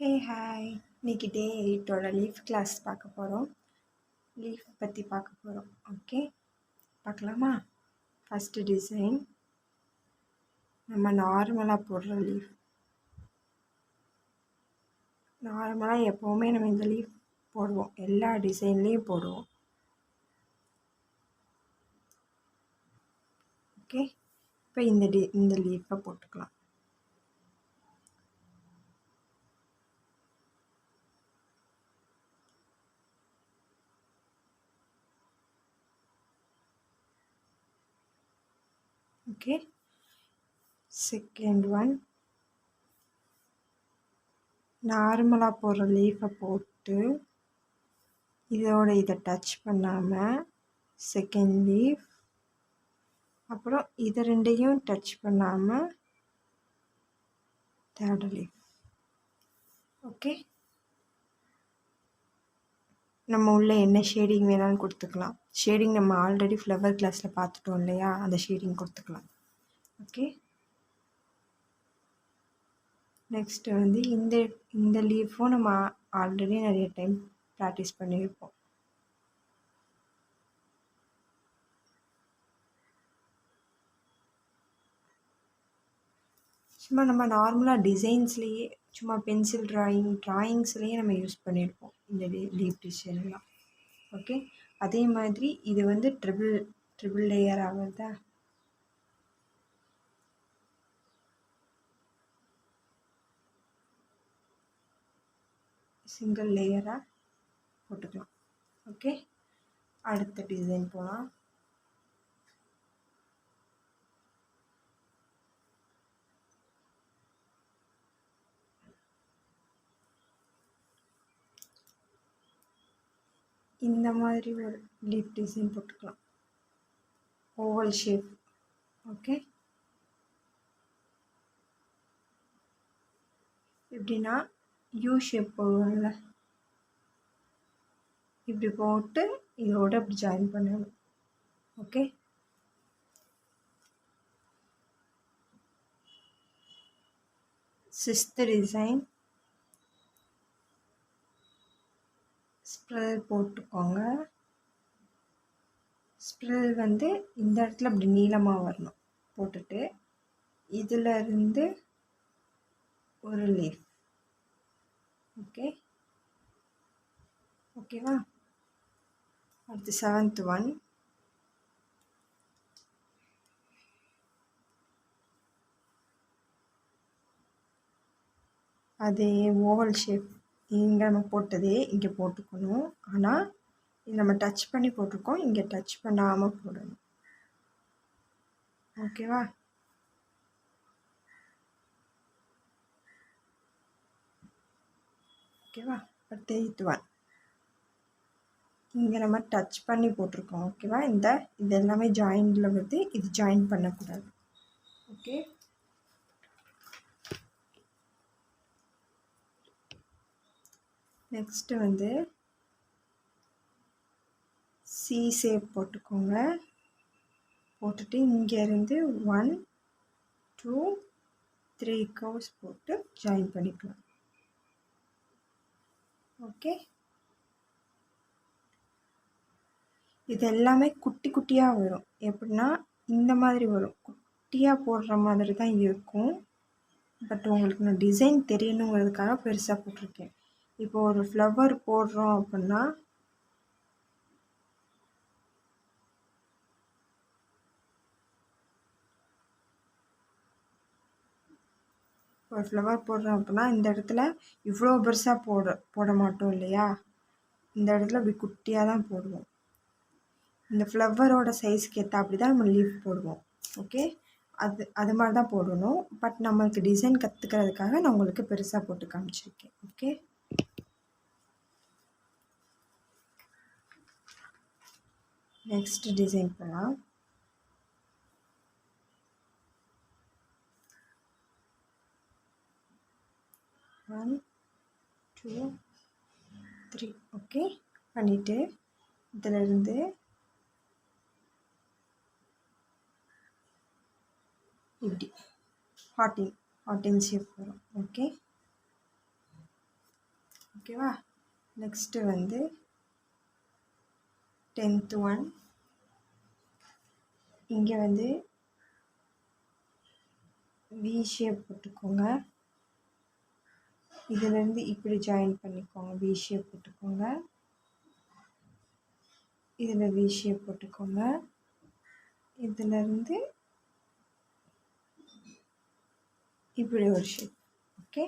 Hey hi! இன்னைக்கு டே 8ஓட leaf class பார்க்க போகிறோம். லீஃப் பற்றி பார்க்க போகிறோம். ஓகே, பார்க்கலாமா? ஃபஸ்ட்டு டிசைன் நம்ம நார்மலாக போடுற லீஃப். நார்மலாக எப்போவுமே நம்ம இந்த லீஃப் போடுவோம், எல்லா டிசைன்லேயும் போடுவோம். ஓகே, இப்போ இந்த லீஃபை போட்டுக்கலாம். ஓகே, செகண்ட் ஒன் நார்மலாக போடுற லீஃபை போட்டு இதை டச் பண்ணாமல் செகண்ட் லீஃப், அப்புறம் இதை ரெண்டையும் டச் பண்ணாமல் தேர்ட் லீஃப். ஓகே, நம்ம உள்ள என்ன ஷேடிங் வேணாலும் கொடுத்துக்கலாம். ஷேடிங் நம்ம ஆல்ரெடி ஃப்ளவர் கிளாஸில் பார்த்துட்டோம் இல்லையா, அந்த ஷேடிங் கொடுத்துக்கலாம். ஓகே, நெக்ஸ்ட்டு வந்து இந்த லீஃபும் நம்ம ஆல்ரெடி நிறைய டைம் ப்ராக்டிஸ் பண்ணியிருப்போம். சும்மா நம்ம நார்மலாக டிசைன்ஸ்லேயே சும்மா பென்சில் ட்ராயிங்ஸ்லேயே நம்ம யூஸ் பண்ணியிருப்போம் இந்த லீஃப் டிசைன்லாம். ஓகே, அதே மாதிரி இது வந்து ட்ரிபிள் லேயர் ஆகுதா? சிங்கிள் லேயராக போட்டுக்கலாம். ஓகே, அடுத்த டிசைன் போகலாம். இந்த மாதிரி ஒரு லீஃப் டிசைன் போட்டுக்கலாம், ஓவல் ஷேப். ஓகே, எப்படின்னா யூ ஷேப் போடுவோம்ல, இப்படி போட்டு இதோட இப்படி ஜாயின் பண்ணணும். ஓகே, சிக்ஸ்த் டிசைன் ஸ்ப்ரெல் போட்டுக்கோங்க. ஸ்ப்ரெல் வந்து இந்த இடத்துல அப்படி நீளமாக வரணும். போட்டுட்டு இதில் இருந்து ஒரு லீஃப். ஓகே, ஓகேவா? அடுத்து செவன்த் ஒன் அதே ஓவல் ஷேப் இங்கே நம்ம போட்டதே இங்கே போட்டுக்கணும். ஆனால் இது நம்ம டச் பண்ணி போட்டிருக்கோம், இங்கே டச் பண்ணாமல் போடணும். ஓகேவா? ஓகேவா? அடுத்து 8th ஒன் இங்கே நம்ம டச் பண்ணி போட்டிருக்கோம். ஓகேவா? இது எல்லாமே ஜாயிண்டில் வந்து இது ஜாயின் பண்ணக்கூடாது. ஓகே, நெக்ஸ்ட்டு வந்து சி ஷேப் போட்டுக்கோங்க. போட்டுட்டு இங்கேருந்து 1 2 3 கர்வ்ஸ் போட்டு ஜாயின் பண்ணிக்கலாம். ஓகே, இது எல்லாமே குட்டி குட்டியாக வரும். எப்படின்னா இந்த மாதிரி வரும், குட்டியாக போடுற மாதிரி தான் இருக்கும். பட் உங்களுக்கு நான் டிசைன் தெரியணுங்கிறதுக்காக பெருசாக போட்டிருக்கேன். இப்போ ஒரு ஃப்ளவர் போடுறோம் அப்படின்னா இந்த இடத்துல இவ்வளோ பெருசாக போட மாட்டோம் இல்லையா, இந்த இடத்துல அப்படி குட்டியாக தான் போடுவோம். இந்த ஃப்ளவரோட சைஸ்க்கு ஏற்ற அப்படி தான் நம்ம லீஃப் போடுவோம். ஓகே, அது மாதிரி தான் போடணும். பட் நம்மளுக்கு டிசைன் கற்றுக்கிறதுக்காக நான் உங்களுக்கு பெருசாக போட்டு காமிச்சிருக்கேன். ஓகே, நெக்ஸ்ட் டிசைன் பண்ணலாம். ஒன் 2 3 ஓகே பண்ணிவிட்டு இதிலிருந்து இப்படி ஹார்ட்டின் ஷேப் வரும். ஓகே, ஓகேவா? நெக்ஸ்ட்டு வந்து 10th ஒன். இங்கே வந்து வி ஷேப் போட்டுக்கோங்க. இதுலேருந்து இப்படி ஜாயின் பண்ணிக்கோங்க. வி ஷேப் போட்டுக்கோங்க. இதில் வி ஷேப் போட்டுக்கோங்க. இதிலேருந்து இப்படி ஒரு ஷேப். ஓகே.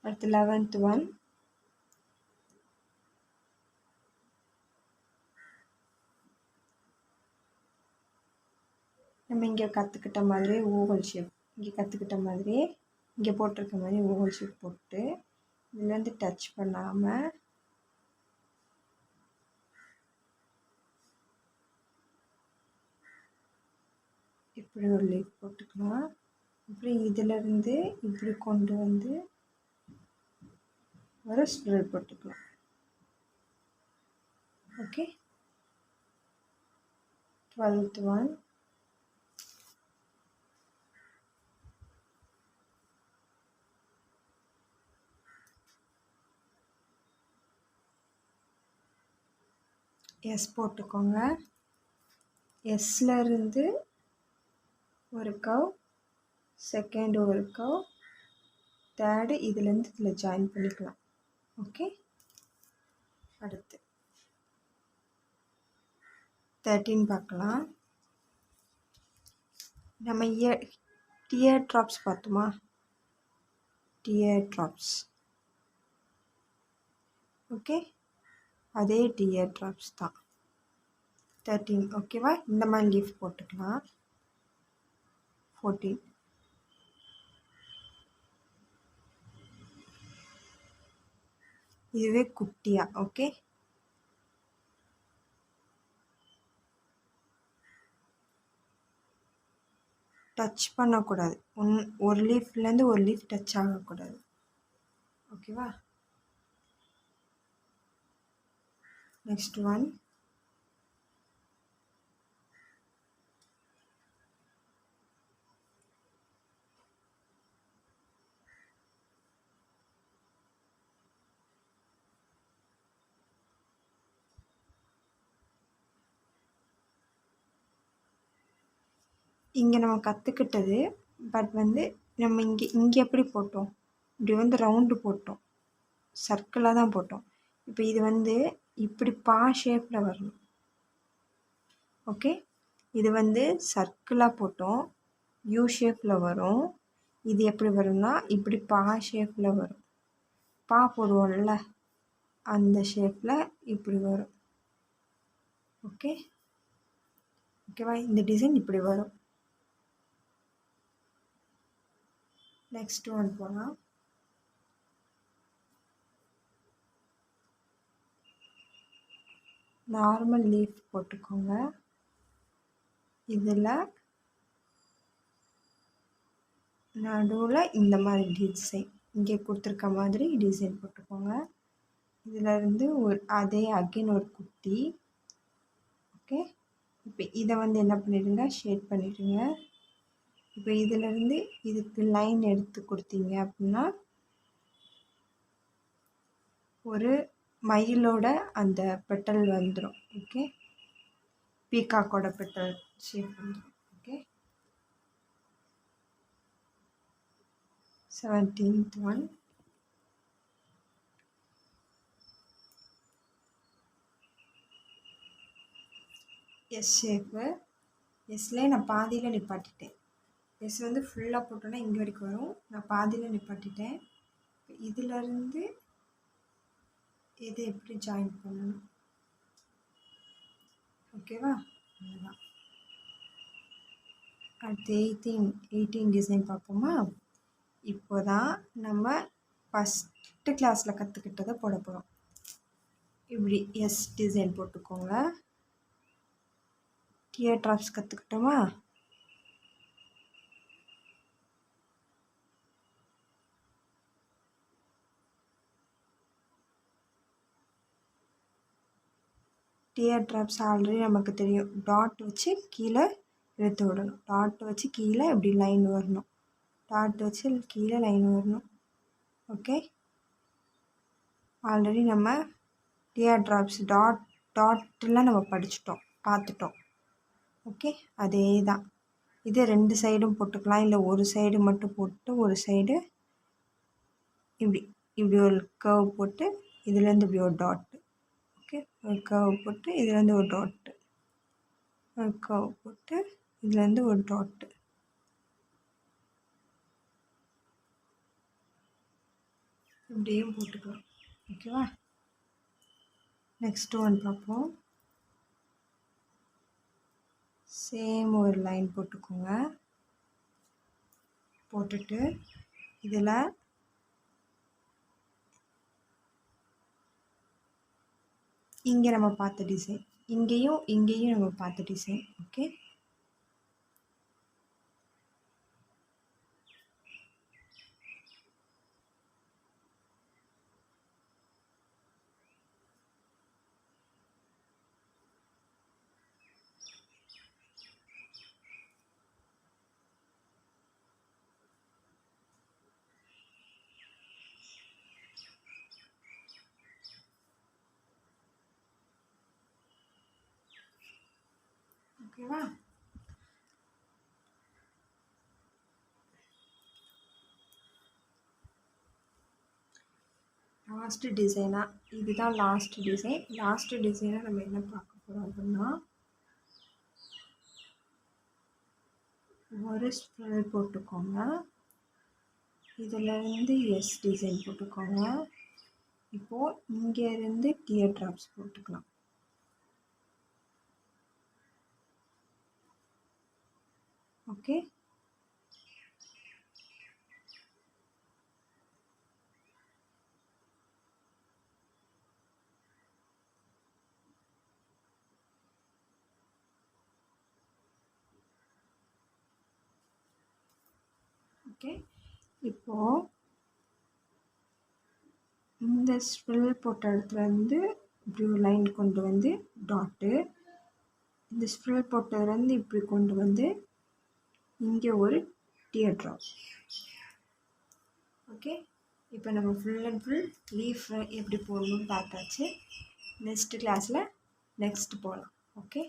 அடுத்து 11th ஒன். நம்ம இங்கே கற்றுக்கிட்ட மாதிரி ஓவல் ஷேப், இங்கே கற்றுக்கிட்ட மாதிரியே இங்கே போட்டிருக்க மாதிரி ஓவல் ஷேப் போட்டு இதுலேருந்து டச் பண்ணாமல் இப்படி ஒரு லீஃப் போட்டுக்கலாம். அப்புறம் இதிலேருந்து இப்படி கொண்டு வந்து ஒரு ஸ்பிரல் போட்டுக்கலாம். ஓகே. 12th one. எஸ் போட்டுக்கோங்க. எஸ்லேருந்து ஒரு கவ், செகண்ட் ஒரு கவ், தேர்டு இதுலேருந்து இதில் ஜாயின் பண்ணிக்கலாம். ஓகே. அடுத்து 13 பார்க்கலாம். நம்ம டியர் ட்ராப்ஸ் பார்த்தோமா? Dear drops. ஓகே. அதே டியர் ட்ராப்ஸ் தான் 13. ஓகேவா? இந்த மாதிரி லீஃப் போட்டுக்கலாம். 14. இதுவே குட்டியா. ஓகே. டச் பண்ணக்கூடாது. ஒரு லீஃப்லேருந்து ஒரு லீஃப் டச் ஆகக்கூடாது. ஓகேவா? Next one. இங்கே நம்ம கற்றுக்கிட்டது, பட் வந்து நம்ம இங்கே எப்படி போட்டோம்? இப்படி வந்து ரவுண்டு போட்டோம், சர்க்கிளாக தான் போட்டோம். இப்போ இது வந்து இப்படி ஷேப்பில் வரணும். ஓகே. இது வந்து சர்க்கிளாக போட்டோம், யூ ஷேப்பில் வரும். இது எப்படி வரும்னா இப்படி ஷேப்பில் வரும். போடுவோம்ல, அந்த ஷேப்பில் இப்படி வரும். ஓகே. ஓகேவா? இந்த டிசைன் இப்படி வரும். நெக்ஸ்ட் ஒன் போகலாம். நார்மல் லீஃப் போட்டுக்கோங்க. இதில் நடுவில் இந்த மாதிரி டிசைன், இங்கே கொடுத்துருக்க மாதிரி டிசைன் போட்டுக்கோங்க. இதிலேருந்து அதே அகைன் ஒரு குட்டி. ஓகே. இப்போ இதை வந்து என்ன பண்ணிடுங்க, ஷேட் பண்ணிடுங்க. இப்போ இதிலேருந்து இதுக்கு லைன் எடுத்து கொடுத்தீங்க அப்படின்னா ஒரு மயிலோட அந்த பெட்டல் வந்துடும். ஓகே. பீகாக்கோட பெட்டல் ஷேப் வந்துடும். Okay. 17th one. S shape. எஸ்லேயே நான் பாதியில் நிப்பாட்டிட்டேன். எஸ் வந்து ஃபுல்லாக போட்டோன்னா இங்கே வரைக்கும் வரும். நான் பாதியில் நிப்பாட்டிட்டேன். இதிலேருந்து இதை எப்படி ஜாயின் பண்ணணும்? ஓகேவா? அதுதான். அடுத்து 18 டிசைன் பார்ப்போமா? இப்போ தான் நம்ம ஃபஸ்ட்டு கிளாஸில் கற்றுக்கிட்டதை போட போகிறோம். இப்படி எஸ் டிசைன் போட்டுக்கோங்க. டியர் ட்ராப்ஸ் கற்றுக்கிட்டோமா? டியர் ட்ராப்ஸ் ஆல்ரெடி நமக்கு தெரியும். டாட் வச்சு கீழே இழுத்து விடணும். டாட் வச்சு கீழே இப்படி லைன் வரணும். டாட் வச்சு கீழே லைன் வரணும். ஓகே. ஆல்ரெடி நம்ம டியர் ட்ராப்ஸ் டாட்லாம் நம்ம பார்த்துட்டோம். ஓகே, அதே தான். இது 2 சைடும் போட்டுக்கலாம், இல்லை ஒரு சைடு மட்டும் போட்டு ஒரு சைடு இப்படி ஒரு கர்வ் போட்டு இதுலேருந்து இப்படி ஒரு டாட்டு. ஓகே, ஒரு கர்வ் போட்டு இதுலேருந்து ஒரு டாட்டு, ஒரு கர்வ் போட்டு இதுலேருந்து ஒரு டாட்டு. இப்படியும் போட்டுக்கலாம். ஓகேவா? நெக்ஸ்ட் ஒன் பார்ப்போம். சேம் ஒரு லைன் போட்டுக்கோங்க. போட்டுட்டு இதில் இங்கே நம்ம பார்த்த டிசைன், இங்கேயும் நம்ம பார்த்த டிசைன். ஓகே, ஓகேவா? லாஸ்ட்டு டிசைனாக இதுதான் லாஸ்ட் டிசைனாக நம்ம என்ன பார்க்க போகிறோம் அப்படின்னா, ஒரு ஸ்ப்ரெல் போட்டுக்கோங்க. இதிலேருந்து எஸ் டிசைன் போட்டுக்கோங்க. இப்போது இங்கேருந்து டியர் ட்ராப்ஸ் போட்டுக்கலாம். Okay, okay. இப்போது இந்த ஸ்ப்ரெல் போட்ட இடத்துலேருந்து இப்படி ஒரு லைன் கொண்டு வந்து டாட்டு, இந்த ஸ்ப்ரெல் போட்டதுலேருந்து இப்படி கொண்டு வந்து இங்கே ஒரு டியர் ட்ராப். ஓகே, இப்போ நம்ம ஃபுல் அண்ட் ஃபுல் லீஃப் எப்படி போடணும்னு பார்த்தாச்சு. நெக்ஸ்ட் கிளாஸில் நெக்ஸ்ட் போகலாம். ஓகே.